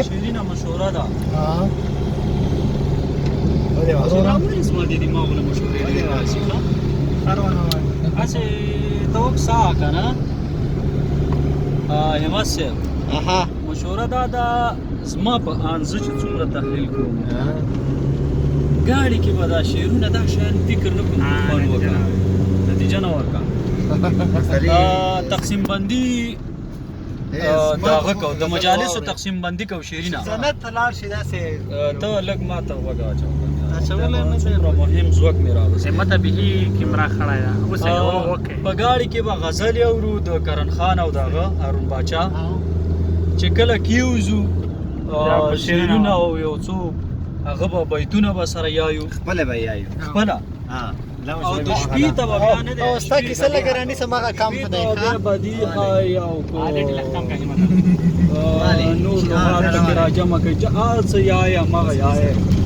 شیرینه مشوره ده ولې وروره ولې زما د دماغ له مشورې ډېرې راځي ښه هسې ته وکسه که نه همت صاحب مشوره دا ده زما په ان زه چې څومره تحلیل کوم ګاډي کې به دا شعرونه دا شیان فکر نه کوم خوند وکړه نتیجه نه ورکړه تقسیم بندي دغه کو د مجالسو تقسیم بندي کو شیرینه سند تلار شي داسې ته لږ ماته وګه اچولې نه څومره مهم ځواک مې راوست همت به کیمرا خړای دا اوس یې وکړه په ګاډي کې به غزل اورو د کرن خان او دغه هارون باچا چې کله کیوزو شیرونه او یو څو هغه به بیتونه به سره یایو خپل به یایو خپله او د شپې ته به بیا نه دی او ستا کیسه لګه راني سماغه کم په دی ښه بدي های او کو الټی لختم کا همت نور لغات کې راجمه کوي چې هر څه یای هغه یای